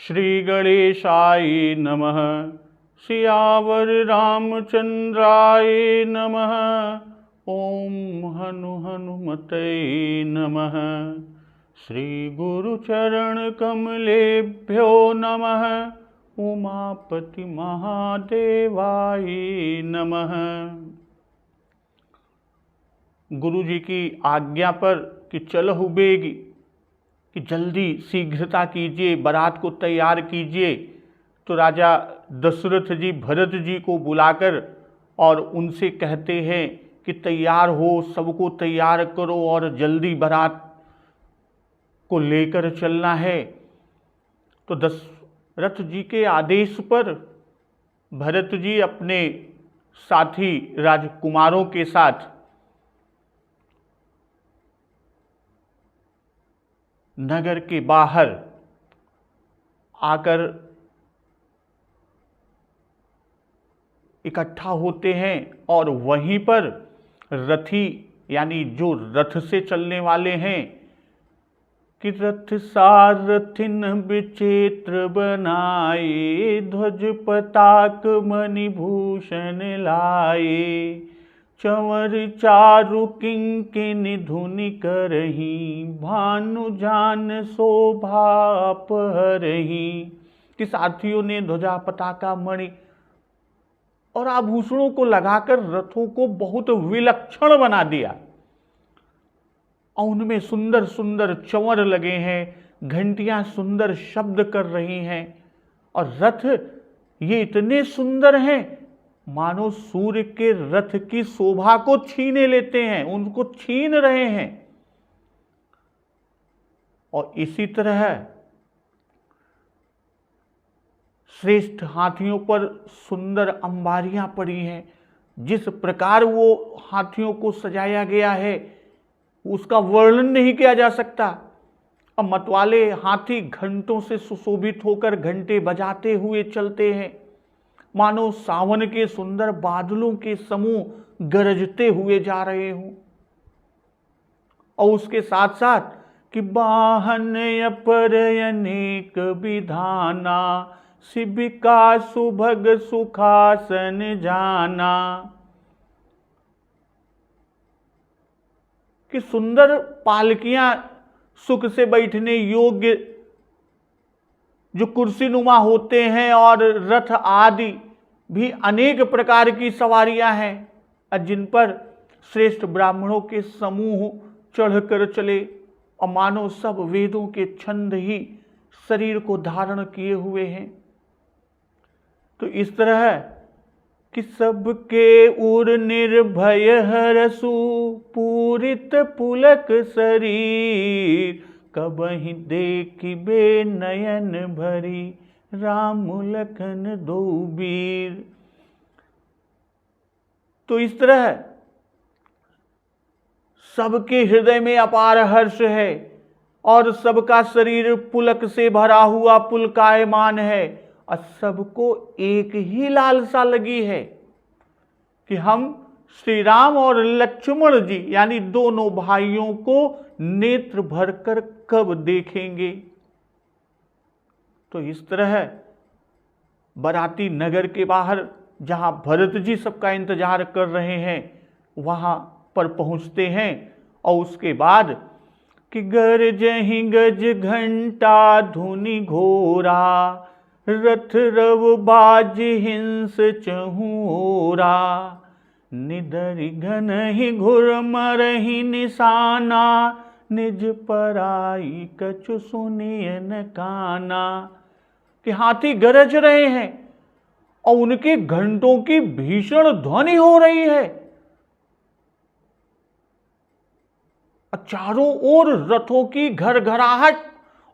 श्री गणेशाय नमः। सियावर रामचंद्राय नमः। ओम हनु हनुमते नमः। श्री गुरुचरण कमलेभ्यो नमः। उमापति महादेवाय नमः। गुरु जी की आज्ञा पर कि चलहु बेगी, कि जल्दी शीघ्रता कीजिए, बारात को तैयार कीजिए, तो राजा दशरथ जी भरत जी को बुलाकर और उनसे कहते हैं कि तैयार हो, सबको तैयार करो और जल्दी बारात को लेकर चलना है। तो दशरथ जी के आदेश पर भरत जी अपने साथी राजकुमारों के साथ नगर के बाहर आकर इकट्ठा होते हैं और वहीं पर रथी यानी जो रथ से चलने वाले हैं कि रथ सारथिन विचित्र बनाए, ध्वज पताक मणिभूषण लाए, चंवर चारु किंकिनी धुनि करही, भानु जान शोभा अपहरही। कि साथियों ने ध्वजा पताका मणि और आभूषणों को लगाकर रथों को बहुत विलक्षण बना दिया और उनमें सुंदर सुंदर चंवर लगे हैं, घंटियां सुंदर शब्द कर रही हैं और रथ ये इतने सुंदर हैं मानो सूर्य के रथ की शोभा को छीने लेते हैं, उनको छीन रहे हैं। और इसी तरह श्रेष्ठ हाथियों पर सुंदर अंबारियां पड़ी हैं। जिस प्रकार वो हाथियों को सजाया गया है उसका वर्णन नहीं किया जा सकता। अब मतवाले हाथी घंटों से सुशोभित होकर घंटे बजाते हुए चलते हैं, मानो सावन के सुंदर बादलों के समूह गरजते हुए जा रहे हों। और उसके साथ साथ कि वाहन अपर अनेक विधाना, शिबिका सुभग सुखासन जाना। कि सुंदर पालकियां सुख से बैठने योग्य जो कुर्सी नुमा होते हैं और रथ आदि भी अनेक प्रकार की सवारियां हैं जिन पर श्रेष्ठ ब्राह्मणों के समूह चढ़कर चले और मानो सब वेदों के छंद ही शरीर को धारण किए हुए हैं। तो इस तरह कि सबके उर निर्भय हरसु, पूरित पुलक शरीर, कबहि देखिबे नयन भरी, राम लखन दो वीर। तो इस तरह सबके हृदय में अपार हर्ष है और सबका शरीर पुलक से भरा हुआ पुलकायमान है और सबको एक ही लालसा लगी है कि हम श्री राम और लक्ष्मण जी यानी दोनों भाइयों को नेत्र भरकर कब देखेंगे। तो इस तरह बाराती नगर के बाहर जहां भरत जी सबका इंतजार कर रहे हैं वहां पर पहुंचते हैं और उसके बाद कि गरजहि गज घंटा धुनि घोरा, रथ रव बाज हिंस चहूरा, निदरि घनहि घुर मरहि निशाना, निज पराई कछु सुनिय न काना। कि हाथी गरज रहे हैं और उनके घंटों की भीषण ध्वनि हो रही है और चारों ओर रथों की घरघराहट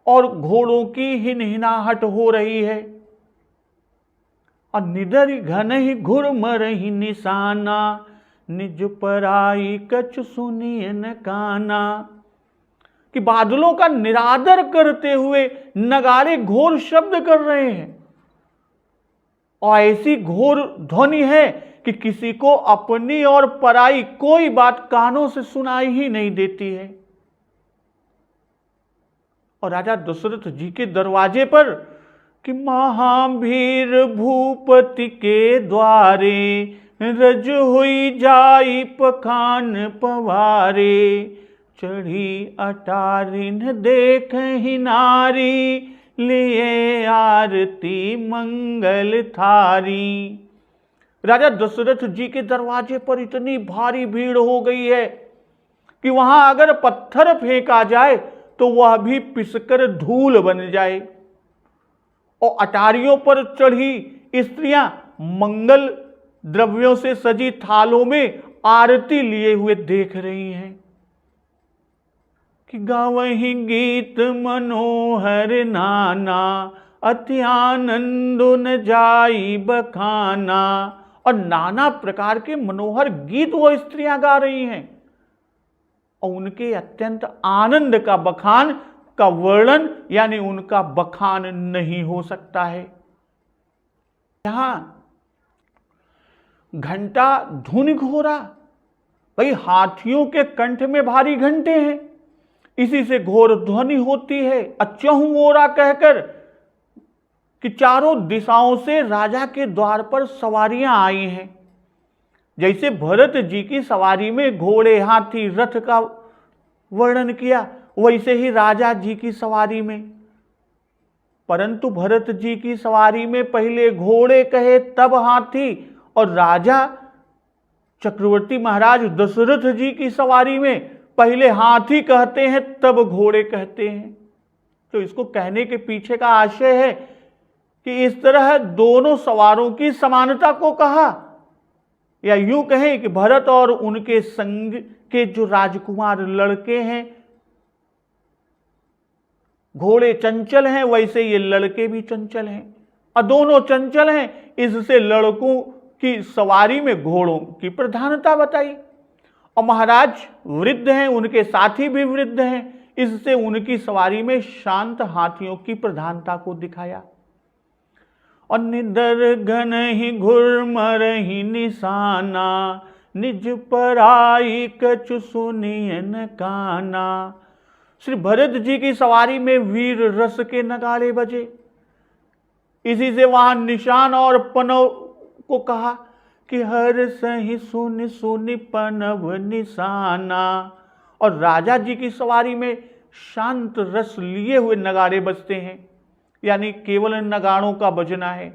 और घोड़ों की हिनहिनाहट हो रही है। और निदरि घनहि घुर मरहि निशाना, निज पराई कछु सुनिय न काना। कि बादलों का निरादर करते हुए नगाड़े घोर शब्द कर रहे हैं और ऐसी घोर ध्वनि है कि किसी को अपनी और पराई कोई बात कानों से सुनाई ही नहीं देती है। और राजा दशरथ जी के दरवाजे पर कि महावीर भूपति के द्वारे रज हुई जाई पखान पवारे। चढ़ी अटारिन देख ही नारी लिए आरती मंगल थारी। राजा दशरथ जी के दरवाजे पर इतनी भारी भीड़ हो गई है कि वहां अगर पत्थर फेंका जाए तो वह भी पिसकर धूल बन जाए। और अटारियों पर चढ़ी स्त्रियां मंगल द्रव्यों से सजी थालों में आरती लिए हुए देख रही हैं कि गावहीं गीत मनोहर नाना अति आनंद न जाई बखाना। और नाना प्रकार के मनोहर गीत वो स्त्रियां गा रही हैं और उनके अत्यंत आनंद का बखान का वर्णन यानी उनका बखान नहीं हो सकता है। यहां घंटा धुन घोरा, भाई हाथियों के कंठ में भारी घंटे हैं, इसी से घोर ध्वनि होती है। अचहु ओरा कहकर कि चारों दिशाओं से राजा के द्वार पर सवारियां आई हैं। जैसे भरत जी की सवारी में घोड़े हाथी रथ का वर्णन किया, वैसे ही राजा जी की सवारी में। परंतु भरत जी की सवारी में पहले घोड़े कहे तब हाथी, और राजा चक्रवर्ती महाराज दशरथ जी की सवारी में पहले हाथी कहते हैं तब घोड़े कहते हैं। तो इसको कहने के पीछे का आशय है कि इस तरह दोनों सवारों की समानता को कहा, या यूं कहें कि भरत और उनके संग के जो राजकुमार लड़के हैं, घोड़े चंचल हैं वैसे ये लड़के भी चंचल हैं, और दोनों चंचल हैं इससे लड़कों की सवारी में घोड़ों की प्रधानता बताई। और महाराज वृद्ध हैं, उनके साथी भी वृद्ध हैं, इससे उनकी सवारी में शांत हाथियों की प्रधानता को दिखाया। और निदर घन ही घुरमर ही निशाना निज पराई कछु सुनियन काना। श्री भरत जी की सवारी में वीर रस के नगाड़े बजे, इसी से वहां निशान और पनव को कहा कि हर सही सुन सुन पनव निशाना। और राजा जी की सवारी में शांत रस लिए हुए नगाड़े बजते हैं, यानी केवल नगाड़ों का बजना है।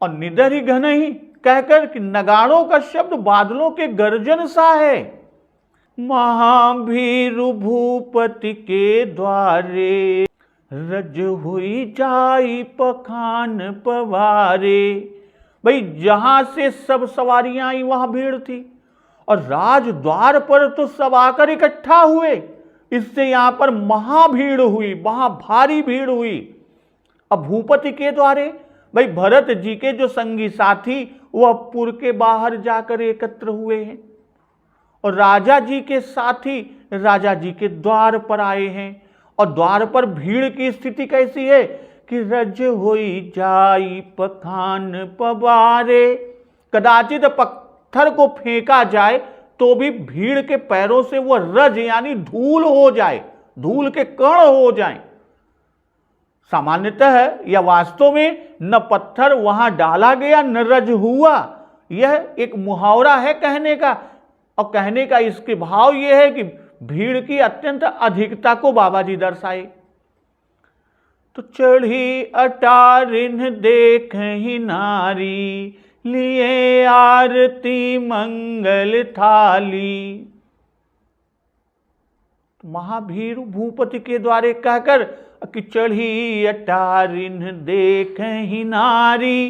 और निदर ही घन ही कहकर कि नगाड़ों का शब्द बादलों के गर्जन सा है। महाभीरु भूपति के द्वारे रज हुई जाई पखान पवारे। भाई जहां से सब सवारियां आई वहां भीड़ थी, और राज द्वार पर तो सब आकर इकट्ठा हुए, इससे यहां पर महाभीड़ हुई, भारी भीड़ हुई। अब भूपति के द्वारे भाई भरत जी के जो संगी साथी वह पुर के बाहर जाकर एकत्र हुए हैं, और राजा जी के साथी राजा जी के द्वार पर आए हैं। और द्वार पर भीड़ की स्थिति कैसी है कि रज होई जाई पखान पवारे। कदाचित पत्थर को फेंका जाए तो भी भीड़ के पैरों से वह रज यानी धूल हो जाए, धूल के कण हो जाएं। सामान्यतः या वास्तव में न पत्थर वहां डाला गया न रज हुआ, यह एक मुहावरा है कहने का। और कहने का इसके भाव यह है कि भीड़ की अत्यंत अधिकता को बाबा जी दर्शाए। तो चढ़ी अटारिन देख ही नारी लिए आरती मंगल थाली। महाभीरु भूपति के द्वारे कहकर कि चढ़ी अटारिन देख ही नारी,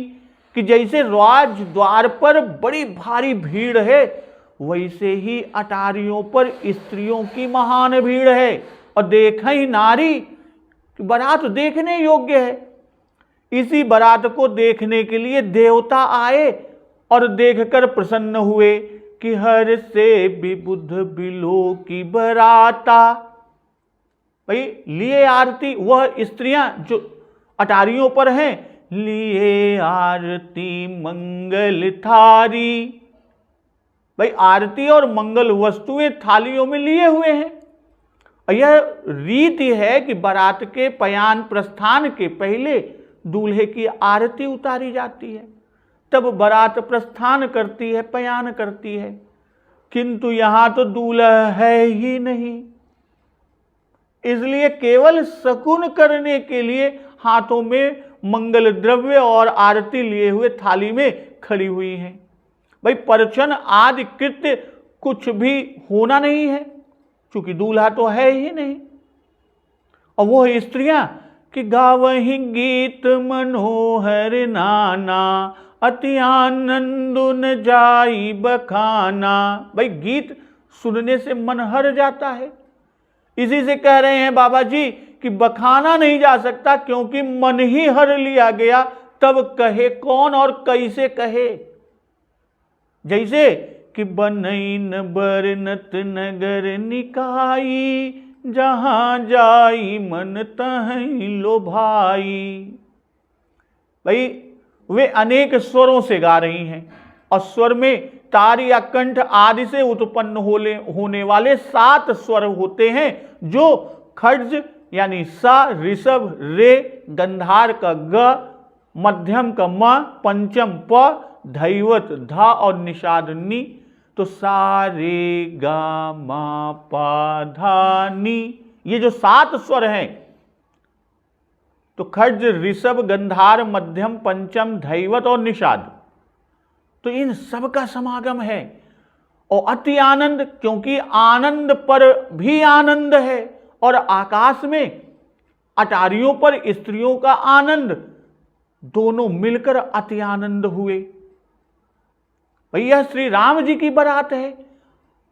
कि जैसे राज द्वार पर बड़ी भारी भीड़ है वैसे ही अटारियों पर स्त्रियों की महान भीड़ है। और देख ही नारी, बारात देखने योग्य है। इसी बारात को देखने के लिए देवता आए और देखकर प्रसन्न हुए कि हर से विबुध बिलो की बराता। भाई लिए आरती, वह स्त्रियां जो अटारियों पर हैं, लिए आरती मंगल थारी। भाई आरती और मंगल वस्तुएं थालियों में लिए हुए हैं। यह रीति है कि बारात के पयान प्रस्थान के पहले दूल्हे की आरती उतारी जाती है, तब बारात प्रस्थान करती है, पयान करती है। किंतु यहां तो दूल्हा है ही नहीं, इसलिए केवल शकुन करने के लिए हाथों में मंगल द्रव्य और आरती लिए हुए थाली में खड़ी हुई हैं। भाई परचन आदि कृत्य कुछ भी होना नहीं है, क्योंकि दूल्हा तो है ही नहीं। और वो स्त्रियां कि गावही गीत मनोहर नाना, अति आनंद न जाई बखाना। भाई गीत सुनने से मन हर जाता है। इसी से कह रहे हैं बाबा जी कि बखाना नहीं जा सकता, क्योंकि मन ही हर लिया गया, तब कहे कौन और कैसे कहे। जैसे कि बनईन बरनत नगर निकाई, जहां जाई मन तहीं लो भाई। भाई वे अनेक स्वरों से गा रही हैं, और स्वर में तार या कंठ आदि से उत्पन्न होने वाले 7 स्वर होते हैं, जो खड्ज यानी सा, ऋषभ रे, गंधार का ग, मध्यम का म, पंचम प, धैवत धा और निषाद नी। तो सा रे गा मा पा धा नी, ये जो 7 स्वर हैं, तो खड्ज, ऋषभ, गंधार, मध्यम, पंचम, धैवत और निषाद, तो इन सब का समागम है। और अति आनंद, क्योंकि आनंद पर भी आनंद है, और आकाश में अटारियों पर स्त्रियों का आनंद, दोनों मिलकर अति आनंद हुए। भैया श्री राम जी की बारात है,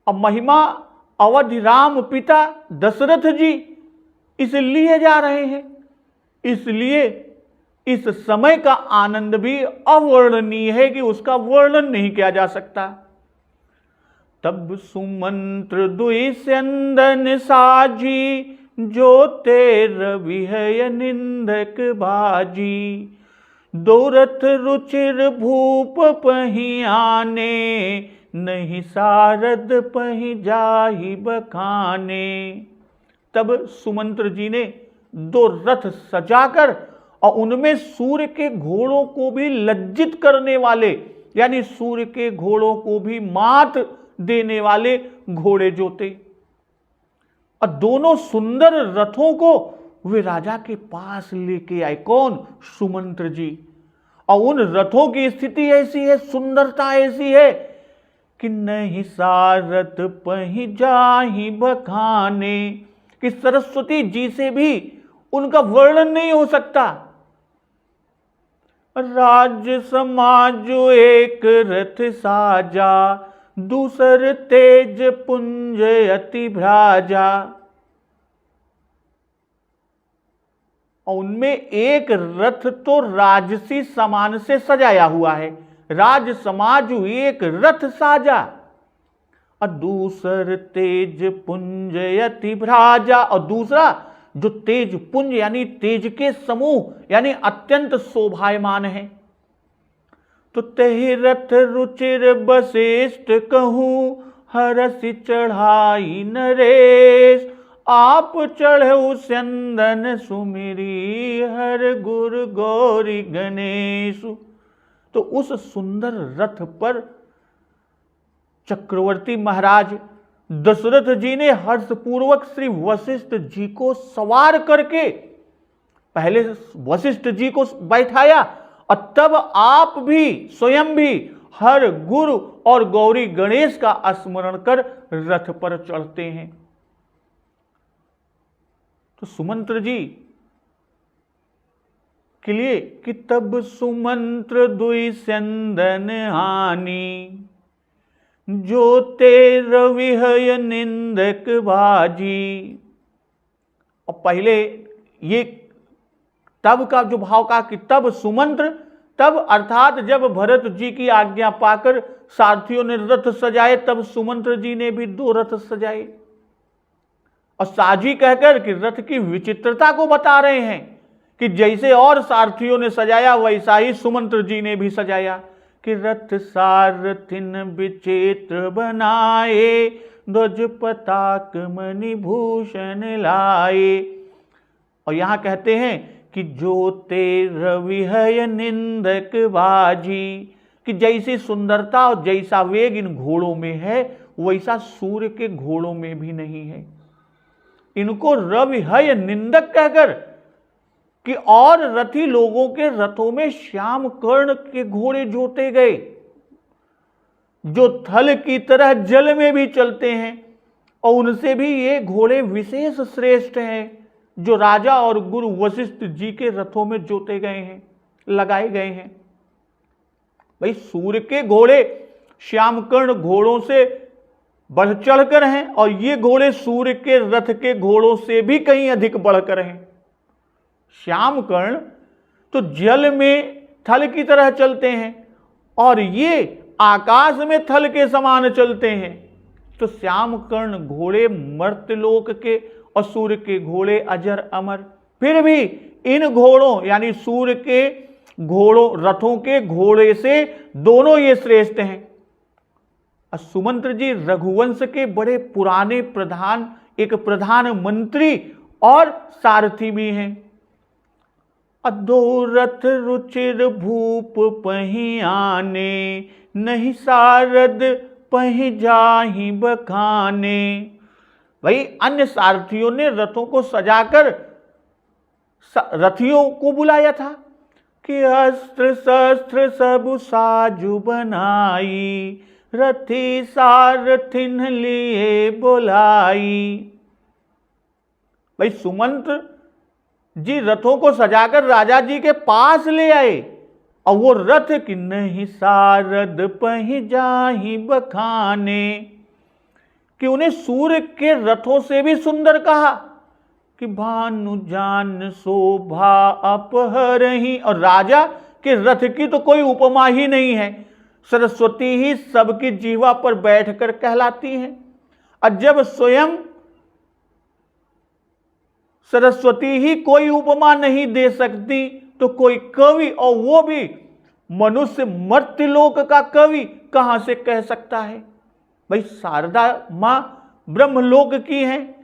और महिमा अवधि राम पिता दशरथ जी इसलिए जा रहे हैं, इसलिए इस समय का आनंद भी अवर्णनीय है कि उसका वर्णन नहीं किया जा सकता। तब सुमंत्र दुई स्यंदन साजी, जो तेर विहय निंदक बाजी। दो रथ रुचिर भूप पही आने, नहीं सारद पही जाहि बखाने। तब सुमंत्र जी ने 2 रथ सजाकर, और उनमें सूर्य के घोड़ों को भी लज्जित करने वाले, यानी सूर्य के घोड़ों को भी मात देने वाले घोड़े जोते। और दोनों सुंदर रथों को वे राजा के पास लेके आए। कौन? सुमंत्र जी। और उन रथों की स्थिति ऐसी है, सुंदरता ऐसी है कि नहीं सारथ पही जाहि बखाने, कि सरस्वती जी से भी उनका वर्णन नहीं हो सकता। राज्य समाज एक रथ साजा, दूसर तेज पुंज अति भ्राजा। और उनमें एक रथ तो राजसी समान से सजाया हुआ है, राज समाज एक रथ साजा, और दूसर तेज पुंज अति भ्राजा। और दूसरा जो तेज पुंज यानी तेज के समूह, यानी अत्यंत शोभायमान है। तो तेहि रथ रुचिर वशिष्ठ कहूं, हरसि चढ़ाई नरेश। आप चढ़ऊ स्यंदन सुमिरी, हर गुर गौरी गणेश। तो उस सुंदर रथ पर चक्रवर्ती महाराज दशरथ जी ने हर्षपूर्वक श्री वशिष्ठ जी को सवार करके पहले वशिष्ठ जी को बैठाया, और तब आप भी स्वयं भी हर गुरु और गौरी गणेश का स्मरण कर रथ पर चढ़ते हैं। तो सुमंत्र जी के लिए कि तब सुमंत्र दुई स्यंदन हानि, जो तेर विहय निंदक बाजी। और पहले ये तब का जो भाव का कि तब सुमंत्र, तब अर्थात जब भरत जी की आज्ञा पाकर सारथियों ने रथ सजाए, तब सुमंत्र जी ने भी 2 रथ सजाए। और साजी कहकर कि रथ की विचित्रता को बता रहे हैं कि जैसे और सारथियों ने सजाया वैसा ही सुमंत्र जी ने भी सजाया। कि रथ सारथिन विचित्र बनाए, ध्वज पताक मणिभूषण लाए। और यहां कहते हैं कि जो ते रवि है निंदक बाजी, कि जैसी सुंदरता और जैसा वेग इन घोड़ों में है वैसा सूर्य के घोड़ों में भी नहीं है। इनको रवि है निंदक कहकर कि और रथी लोगों के रथों में श्याम कर्ण के घोड़े जोते गए, जो थल की तरह जल में भी चलते हैं, और उनसे भी ये घोड़े विशेष श्रेष्ठ हैं जो राजा और गुरु वशिष्ठ जी के रथों में जोते गए हैं, लगाए गए हैं। भाई सूर्य के घोड़े श्याम कर्ण घोड़ों से बढ़ चढ़कर हैं, और ये घोड़े सूर्य के रथ के घोड़ों से भी कहीं अधिक बढ़कर हैं। श्याम कर्ण तो जल में थल की तरह चलते हैं और ये आकाश में थल के समान चलते हैं। तो श्याम कर्ण घोड़े मर्त्यलोक के और सूर्य के घोड़े अजर अमर। फिर भी इन घोड़ों यानी सूर्य के घोड़ों रथों के घोड़े से दोनों ये श्रेष्ठ हैं। सुमंत्र जी रघुवंश के बड़े पुराने एक प्रधानमंत्री और सारथी भी हैं। अदो रथ रुचिर भूप पही आने, नहीं सारद पही जाहि बखाने। भाई अन्य सारथियों ने रथों को सजाकर रथियों को बुलाया था कि अस्त्र शस्त्र सब साजु बनाई, रथी सारथिन लिए बुलाई। भाई सुमंत्र जी रथों को सजाकर राजा जी के पास ले आए, और वो रथ कि नहीं सारद पही जाहि बखाने, कि उन्हें सूर्य के रथों से भी सुंदर कहा कि भानु जान शोभा अपहरहि। और राजा के रथ की तो कोई उपमा ही नहीं है, सरस्वती ही सबकी जीवा पर बैठकर कहलाती है। और जब स्वयं सरस्वती ही कोई उपमा नहीं दे सकती तो कोई कवि, और वो भी मनुष्य मर्त्यलोक का कवि, कहां से कह सकता है। भाई शारदा मां ब्रह्मलोक की हैं,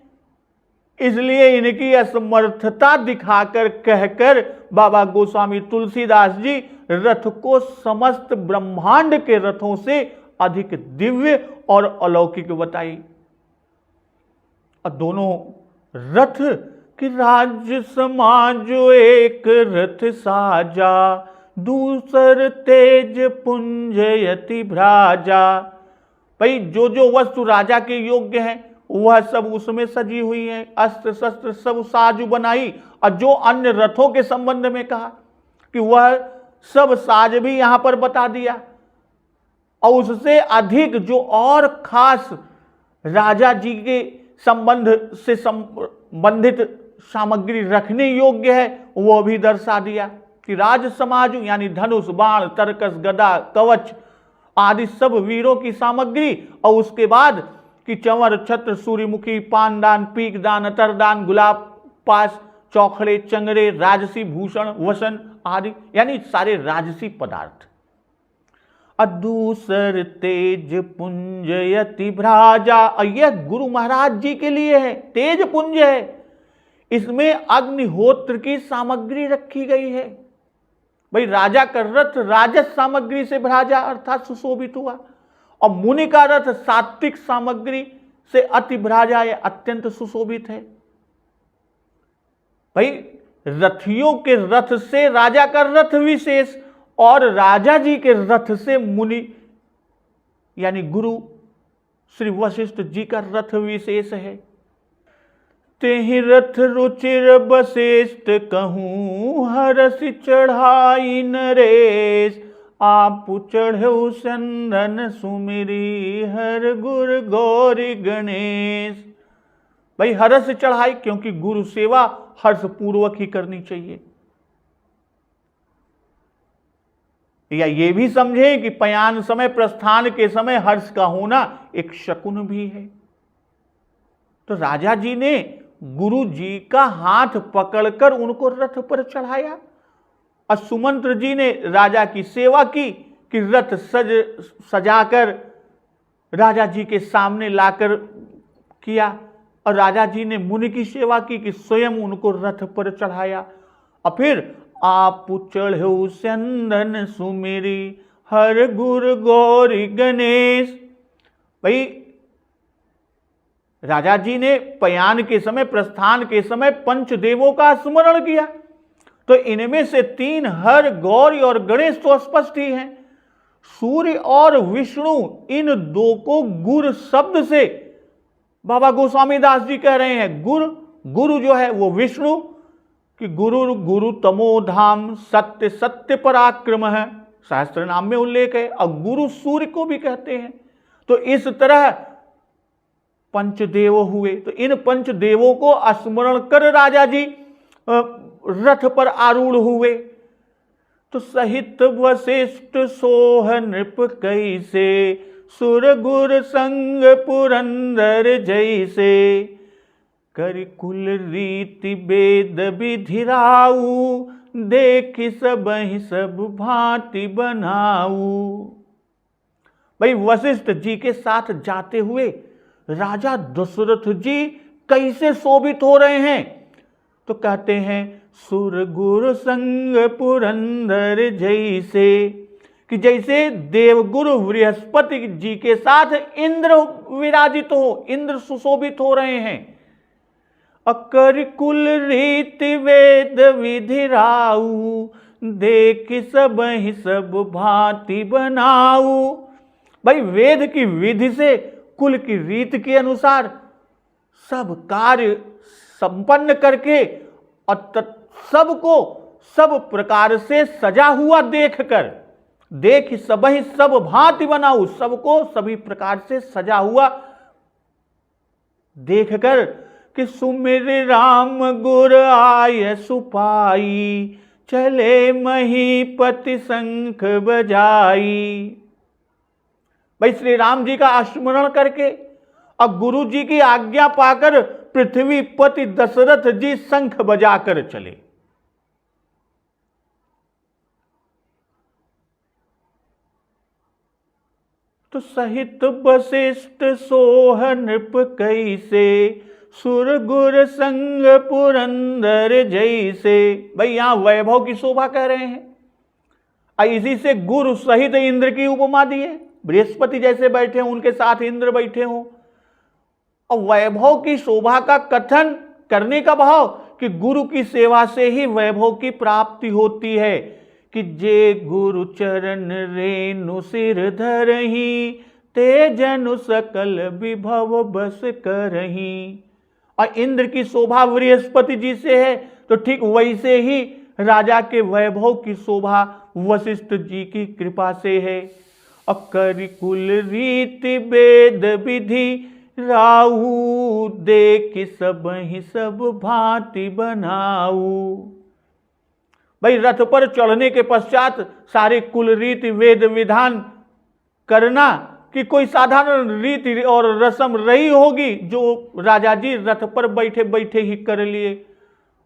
इसलिए इनकी असमर्थता दिखाकर कहकर बाबा गोस्वामी तुलसीदास जी रथ को समस्त ब्रह्मांड के रथों से अधिक दिव्य और अलौकिक बताई। और दोनों रथ कि राज्य समाज एक रथ साजा, दूसर तेज पुंजयति भ्राजा। भाई जो जो वस्तु राजा के योग्य है वह सब उसमें सजी हुई है, अस्त्र शस्त्र सब साजु बनाई। और जो अन्य रथों के संबंध में कहा कि वह सब साज भी यहां पर बता दिया। और उससे अधिक जो और खास राजा जी के संबंध से संबंधित सामग्री रखने योग्य है वह भी दर्शा दिया कि राज समाज यानी धनुष बाण तरकस गदा कवच आदि सब वीरों की सामग्री। और उसके बाद कि चंवर छत्र सूर्यमुखी पानदान पीकदान अतरदान गुलाब पास चौखड़े चंगड़े राजसी भूषण वसन आदि यानी सारे राजसी पदार्थ। अदूसर तेज पुंजयति भ्राजा, और यह गुरु महाराज जी के लिए है, तेज पुंज है, इसमें अग्निहोत्र की सामग्री रखी गई है। भाई राजा का रथ राजस सामग्री से भ्राजा अर्थात सुशोभित हुआ, और मुनि का रथ सात्विक सामग्री से अति भ्राजा है, अत्यंत सुशोभित है। भाई रथियों के रथ से राजा का रथ विशेष, और राजा जी के रथ से मुनि यानी गुरु श्री वशिष्ठ जी का रथ विशेष है। तेहि रथ रुचिर बशिष्ठ कहूँ, हरस चढ़ाई नरेश, आप चढ़ऊ चंदन सुमिरी हर गुर गौरी गणेश। भाई हर्ष चढ़ाई, क्योंकि गुरु सेवा हर्ष पूर्वक ही करनी चाहिए। या ये भी समझें कि पयान समय प्रस्थान के समय हर्ष का होना एक शकुन भी है। तो राजा जी ने गुरु जी का हाथ पकड़कर उनको रथ पर चढ़ाया, और सुमंत्र जी ने राजा की सेवा की कि रथ सजाकर राजा जी के सामने लाकर किया और राजा जी ने मुनि की सेवा की कि स्वयं उनको रथ पर चढ़ाया और फिर आप चढ़ो चंदन सुमेरी हर गुर गौरी गणेश। भाई राजा जी ने पयान के समय, प्रस्थान के समय पंचदेवों का स्मरण किया, तो इनमें से 3 हर, गौरी और गणेश तो स्पष्ट ही हैं। सूर्य और विष्णु, इन 2 को गुर शब्द से बाबा गोस्वामी दास जी कह रहे हैं। गुरु जो है वो विष्णु कि गुरु तमो धाम सत्य सत्य पराक्रम है, शास्त्र नाम में उल्लेख है, और गुरु सूर्य को भी कहते हैं। तो इस तरह पंचदेव हुए। तो इन पंचदेवों को स्मरण कर राजा जी रथ पर आरूढ़ हुए। तो सहित वशिष्ठ सोह नृप कैसे सुर गुर संग पुरंदर जैसे कर कुल रीति वेद विधिराऊ देख सबहि सब भांति बनाऊ। भाई वशिष्ठ जी के साथ जाते हुए राजा दशरथ जी कैसे शोभित हो रहे हैं, तो कहते हैं सुर गुरु संग पुरंदर जैसे, कि जैसे देवगुरु बृहस्पति जी के साथ इंद्र विराजित हो, इंद्र सुशोभित हो रहे हैं। अकर कुल रीति वेद विधिराऊ देख सबहि सब भांति बनाऊ। भाई वेद की विधि से, कुल की रीत के अनुसार सब कार्य संपन्न करके और सबको सब प्रकार से सजा हुआ देखकर, देख सबहि सब भांति बनाऊ, सबको सभी प्रकार से सजा हुआ देखकर कि सुमिर राम गुर आय सुपाई चले महीपति शंख बजाई। भाई श्री राम जी का स्मरण करके और गुरु जी की आज्ञा पाकर पृथ्वीपति दशरथ जी शंख बजाकर चले। तो सहित वशिष्ठ सोह नृप कैसे सुर गुर संग पुरंदर जैसे। भाई यहां वैभव की शोभा कह रहे हैं, इसी से गुरु सहित इंद्र की उपमा दी है। बृहस्पति जैसे बैठे हों, उनके साथ इंद्र बैठे हों। और वैभव की शोभा का कथन करने का भाव कि गुरु की सेवा से ही वैभव की प्राप्ति होती है, कि जे गुरु चरण रेणु सिर धरही ते जनु सकल विभव बस करही। और इंद्र की शोभा बृहस्पति जी से है, तो ठीक वैसे ही राजा के वैभव की शोभा वशिष्ठ जी की कृपा से है। अकर कुल रीति वेद विधि राऊ देख सबहि सब भांति बनाऊ। भाई रथ पर चढ़ने के पश्चात सारे कुल रीति वेद विधान करना कि कोई साधारण रीति और रस्म रही होगी जो राजा जी रथ पर बैठे बैठे ही कर लिए।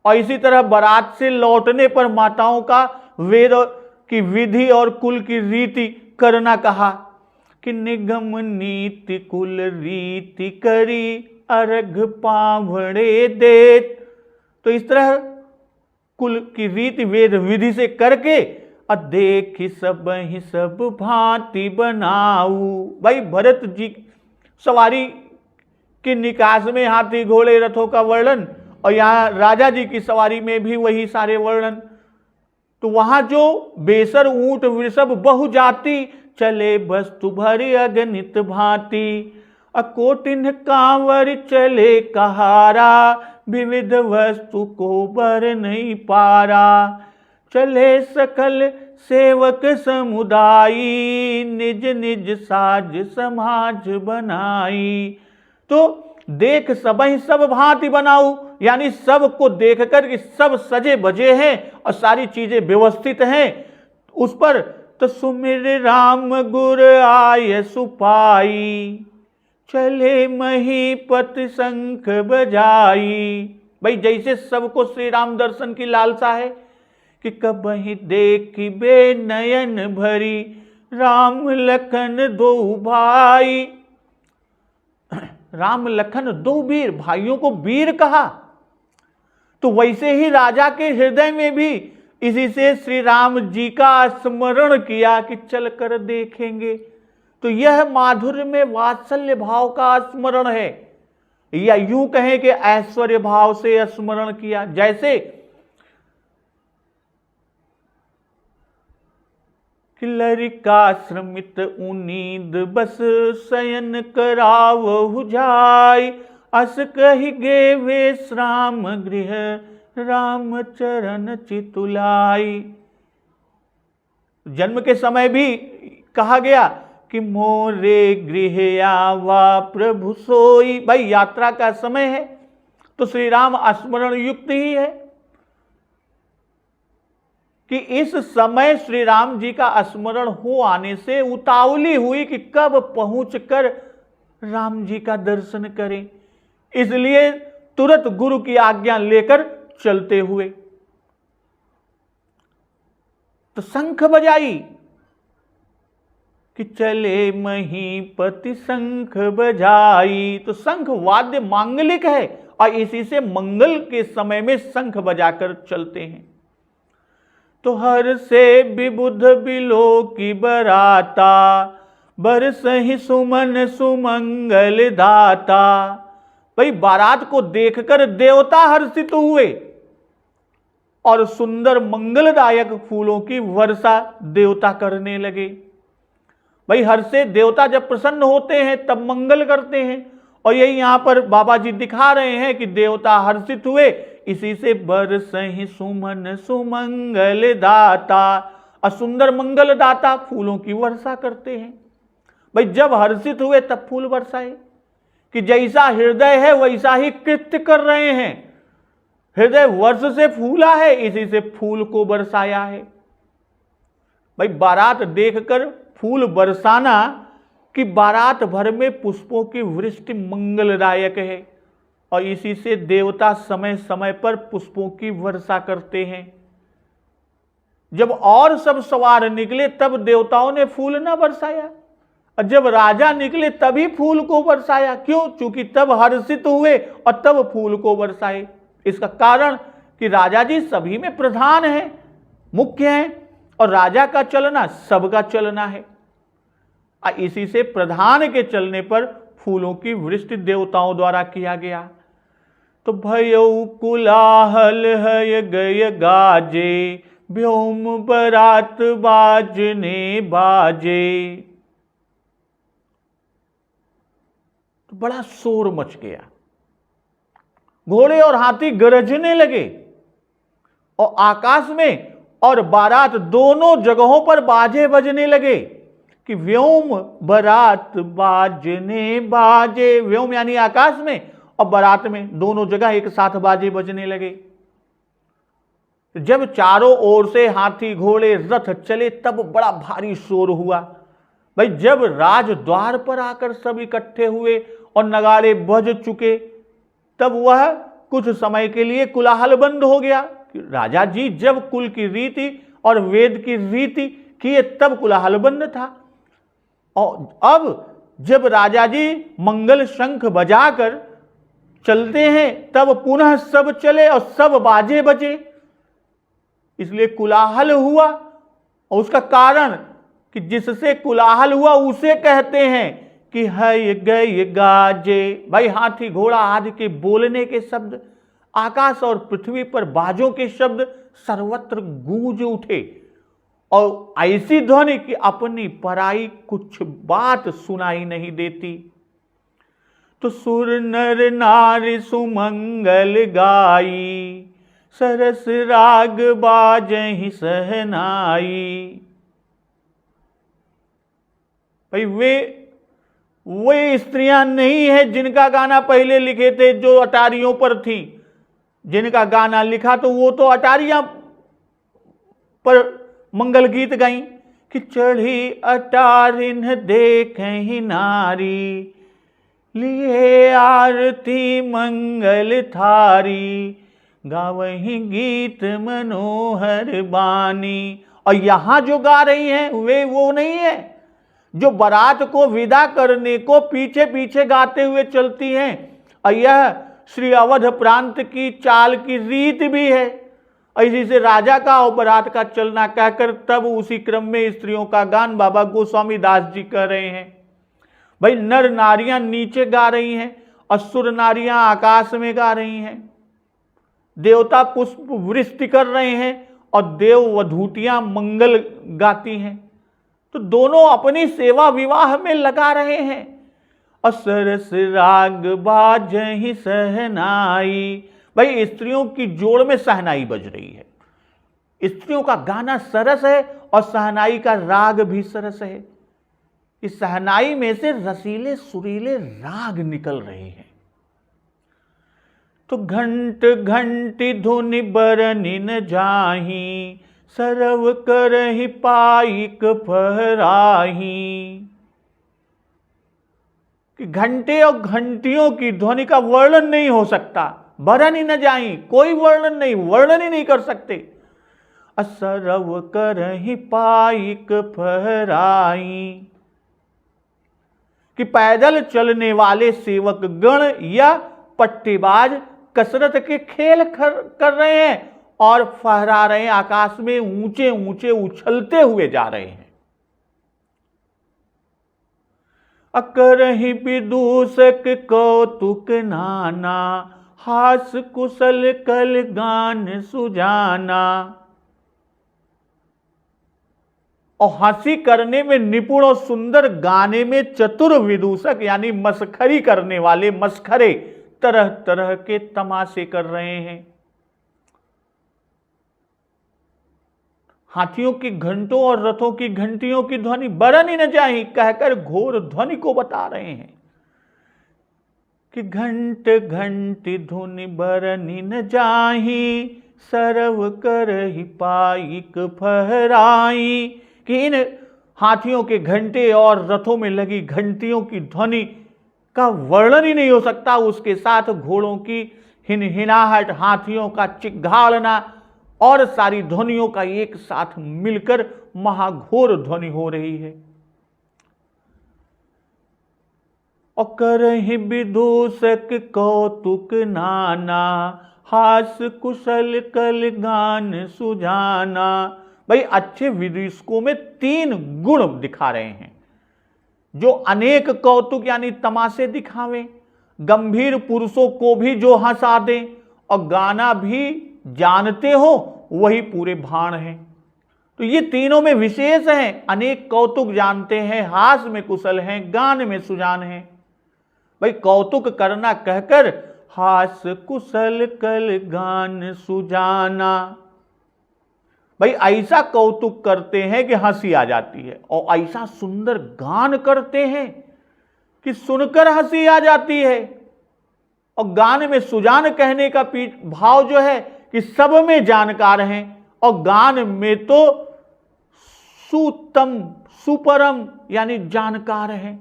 और इसी तरह बारात से लौटने पर माताओं का वेद की विधि और कुल की रीति करना कहा कि निगम नीति कुल रीति करी अर्घ पावड़े देत। तो इस तरह कुल की रीति वेद विधि से करके देख सबहि सब भांति बनाऊ। भाई भरत जी सवारी के निकास में हाथी घोड़े रथों का वर्णन, और यहाँ राजा जी की सवारी में भी वही सारे वर्णन। तो वहां जो बेसर ऊंट वृषभ बहु जाति चले वस्तु भरी अगणित भांति। अकोटिन कांवर चले कहारा विविध वस्तु को बर नहीं पारा। चले सकल सेवक समुदायी निज निज साज समाज बनाई। तो देख सबहि सब भांति बनाऊ, यानी सबको देखकर कि सब सजे बजे हैं और सारी चीजें व्यवस्थित हैं उस पर। तो सुमिर राम गुर आय सुपाई चले महीपति शंख बजाई। भाई जैसे सबको श्री राम दर्शन की लालसा है कि कबहि देखिबे नयन भरी राम लखन दो भाई। राम लखन दो वीर, भाइयों को वीर कहा। तो वैसे ही राजा के हृदय में भी इसी से श्री राम जी का स्मरण किया कि चल कर देखेंगे। तो यह माधुर्य में वात्सल्य भाव का स्मरण है, या यूं कहें कि ऐश्वर्य भाव से स्मरण किया। जैसे कि लरिका श्रमित उनीद बस शयन करावहु जाय, अस कहि गे विश्राम गृह राम चरण चितुलाई। जन्म के समय भी कहा गया कि मोरे गृह आवा प्रभु सोई। भाई यात्रा का समय है तो श्री राम स्मरण युक्त ही है कि इस समय श्री राम जी का स्मरण हो आने से उतावली हुई कि कब पहुंचकर राम जी का दर्शन करें, इसलिए तुरंत गुरु की आज्ञा लेकर चलते हुए तो शंख बजाई कि चले महीपति शंख बजाई। तो शंख वाद्य मांगलिक है और इसी से मंगल के समय में शंख बजाकर चलते हैं। तो हर से विबुध बिलो की बराता, बरस ही सुमन सुमंगल दाता। भाई बारात को देखकर देवता हर्षित हुए और सुंदर मंगलदायक फूलों की वर्षा देवता करने लगे। भाई हर से देवता जब प्रसन्न होते हैं तब मंगल करते हैं, और यही यहां पर बाबा जी दिखा रहे हैं कि देवता हर्षित हुए, इसी से बरसहि सुमन सुमंगल दाता, असुंदर मंगल दाता फूलों की वर्षा करते हैं। भाई जब हर्षित हुए तब फूल बरसाए, कि जैसा हृदय है वैसा ही कृत्य कर रहे हैं। हृदय वर्ष से फूला है, इसी से फूल को बरसाया है। भाई बारात देखकर फूल बरसाना कि बारात भर में पुष्पों की वृष्टि मंगलदायक है, और इसी से देवता समय समय पर पुष्पों की वर्षा करते हैं। जब और सब सवार निकले तब देवताओं ने फूल न बरसाया, और जब राजा निकले तभी फूल को बरसाया। क्यों? क्योंकि तब हर्षित हुए और तब फूल को बरसाए। इसका कारण कि राजा जी सभी में प्रधान हैं, मुख्य हैं, और राजा का चलना सबका चलना है। इसी से प्रधान के चलने पर फूलों की वृष्टि देवताओं द्वारा किया गया। तो भयउ कुलाहल है गय गाजे, व्योम बरात बाजने बाजे। तो बड़ा शोर मच गया, घोड़े और हाथी गरजने लगे, और आकाश में और बारात दोनों जगहों पर बाजे बजने लगे कि व्योम बरात बाजने बाजे। व्योम यानी आकाश में, और बारात में, दोनों जगह एक साथ बाजे बजने लगे। जब चारों ओर से हाथी घोड़े रथ चले तब बड़ा भारी शोर हुआ। भाई जब राज द्वार पर आकर सब इकट्ठे हुए और नगाड़े बज चुके, तब वह कुछ समय के लिए कोलाहल बंद हो गया। राजा जी जब कुल की रीति और वेद की रीति किए तब कोलाहल बंद था, और अब जब राजा जी मंगल शंख बजाकर चलते हैं तब पुनः सब चले और सब बाजे बजे, इसलिए कोलाहल हुआ। और उसका कारण कि जिससे कोलाहल हुआ उसे कहते हैं कि है गए गाजे। भाई हाथी घोड़ा आदि के बोलने के शब्द, आकाश और पृथ्वी पर बाजों के शब्द सर्वत्र गूंज उठे, और ऐसी ध्वनि कि अपनी पराई कुछ बात सुनाई नहीं देती। तो सुर नर नारी सुमंगल गाई, सरस राग बाजहि सहनाई। भाई वे स्त्रियां नहीं है जिनका गाना पहले लिखे थे, जो अटारियों पर थी। जिनका गाना लिखा तो वो तो अटारियां पर मंगल गीत गाई कि चढ़ी अटारिन देखें नारी, लिए आरती मंगल थारी, गावही गीत मनोहर बानी। और यहां जो गा रही हैं वे वो नहीं है जो बारात को विदा करने को पीछे पीछे गाते हुए चलती हैं। और यह श्री अवध प्रांत की चाल की रीत भी है। इसी से राजा का और बारात का चलना कहकर तब उसी क्रम में स्त्रियों का गान बाबा गोस्वामी दास जी कर रहे हैं। भाई नर नारियां नीचे गा रही हैं, असुर नारियां आकाश में गा रही हैं, देवता पुष्प वृष्टि कर रहे हैं और देव वधूटियां मंगल गाती हैं। तो दोनों अपनी सेवा विवाह में लगा रहे हैं। असरस राग बाजहि सहनाई, भाई स्त्रियों की जोड़ में सहनाई बज रही है। स्त्रियों का गाना सरस है और सहनाई का राग भी सरस है। इस सहनाई में से रसीले सुरीले राग निकल रहे हैं। तो घंट घंटी धुनि बरनि न जाही, सरव करहि पाइक फहराही। कि घंटे और घंटियों की ध्वनि का वर्णन नहीं हो सकता। बरन ही न जाई, कोई वर्णन ही नहीं कर सकते। असरव करहि पाइक फहराई, कि पैदल चलने वाले सेवक गण या पट्टेबाज कसरत के खेल कर रहे हैं और फहरा रहे हैं, आकाश में ऊंचे ऊंचे उछलते हुए जा रहे हैं। अकरहि विदूषक कौतुक नाना, हास कुशल कल गान सुजाना। और हंसी करने में निपुण और सुंदर, गाने में चतुर विदूषक यानी मस्खरी करने वाले मस्खरे तरह तरह के तमाशे कर रहे हैं। हाथियों की घंटों और रथों की घंटियों की ध्वनि बरन ही न जाही कहकर घोर ध्वनि को बता रहे हैं कि घंट घंटी धुनि बरनि न जाही, सरव करहि पाइक फहराई। कि इन हाथियों के घंटे और रथों में लगी घंटियों की ध्वनि का वर्णन ही नहीं हो सकता। उसके साथ घोड़ों की हिनहिनाहट, हाथियों का चिघाड़ना और सारी ध्वनियों का एक साथ मिलकर महाघोर ध्वनि हो रही है। और करहि विदूषक कौतुक नाना, हास कुशल कल गान सुजाना। भाई अच्छे विदूषकों में 3 गुण दिखा रहे हैं, जो अनेक कौतुक यानी तमाशे दिखावें, गंभीर पुरुषों को भी जो हंसा दें और गाना भी जानते हो वही पूरे भाण हैं। तो ये तीनों में विशेष हैं। अनेक कौतुक जानते हैं, हास में कुशल हैं, गान में सुजान हैं। भाई कौतुक करना कहकर हास कुशल कल गान सुजाना। भाई ऐसा कौतुक करते हैं कि हंसी आ जाती है और ऐसा सुंदर गान करते हैं कि सुनकर हंसी आ जाती है। और गान में सुजान कहने का भाव जो है कि सब में जानकार हैं और गान में तो सुतम सुपरम यानी जानकार हैं।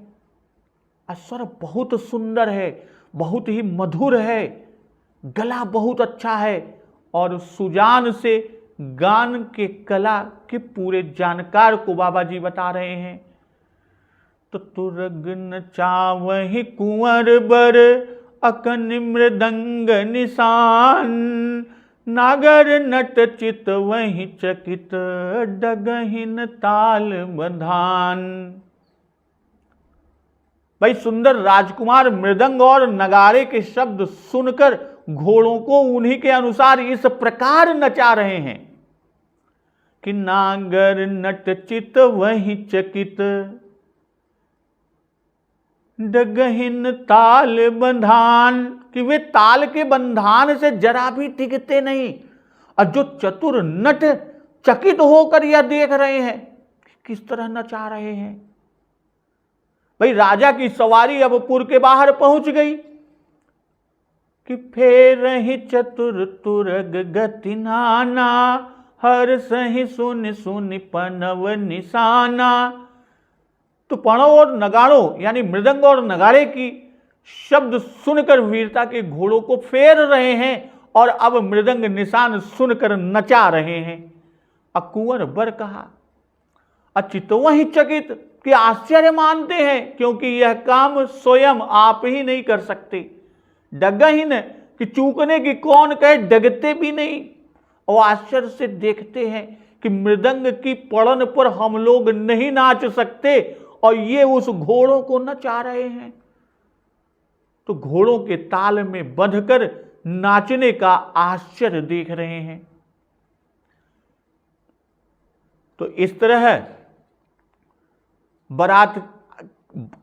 स्वर बहुत सुंदर है, बहुत ही मधुर है, गला बहुत अच्छा है और सुजान से गान के कला के पूरे जानकार को बाबा जी बता रहे हैं। तो तुरग न चावहि कुंवर बर, अकन मृदंग निशान। नागर नट चित वही चकित, डगहिन ताल बधान। भाई सुंदर राजकुमार मृदंग और नगाड़े के शब्द सुनकर घोड़ों को उन्हीं के अनुसार इस प्रकार नचा रहे हैं कि नागर नट चित वही चकित, डगहिन ताल बंधान। कि वे ताल के बंधान से जरा भी टिकते नहीं। और जो चतुर नट चकित होकर यह देख रहे हैं किस तरह नचा रहे हैं। भाई राजा की सवारी अब पुर के बाहर पहुंच गई कि फेर ही चतुर तुरग गति नाना, हर सही सुन सुन पनव निशाना। तो पणव और नगाड़ों यानी मृदंग और नगाड़े की शब्द सुनकर वीरता के घोड़ों को फेर रहे हैं और अब मृदंग निशान सुनकर नचा रहे हैं। कुंवर बर कहा, अचितवहि चकित, कि आश्चर्य मानते हैं, क्योंकि यह काम स्वयं आप ही नहीं कर सकते। डगहीन, कि चूकने की कौन कहे, डगते भी नहीं। और आश्चर्य से देखते हैं कि मृदंग की पड़न पर हम लोग नहीं नाच सकते और ये उस घोड़ों को नचा रहे हैं। तो घोड़ों के ताल में बंधकर नाचने का आश्चर्य देख रहे हैं। तो इस तरह बारात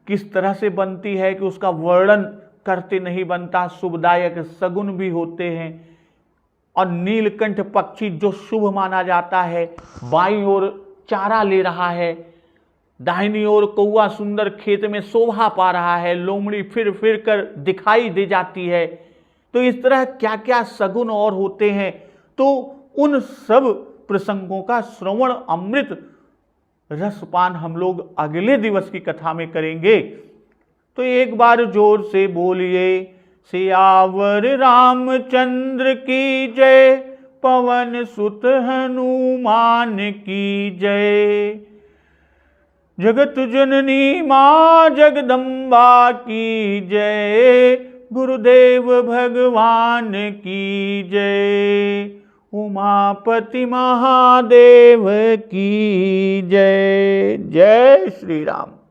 किस तरह से बनती है कि उसका वर्णन करते नहीं बनता। शुभदायक सगुन भी होते हैं। और नीलकंठ पक्षी जो शुभ माना जाता है, बाईं ओर चारा ले रहा है, दाहिनी ओर कौआ सुंदर खेत में शोभा पा रहा है, लोमड़ी फिर फिर कर दिखाई दे जाती है। तो इस तरह क्या क्या सगुन और होते हैं। तो उन सब प्रसंगों का श्रवण अमृत रसपान हम लोग अगले दिवस की कथा में करेंगे। तो एक बार जोर से बोलिए, सियावर रामचंद्र की जय, पवन सुत हनुमान की जय। जगत जननी मां जगदम्बा की जय, गुरुदेव भगवान की जय, उमापति महादेव की जय। जय श्री राम।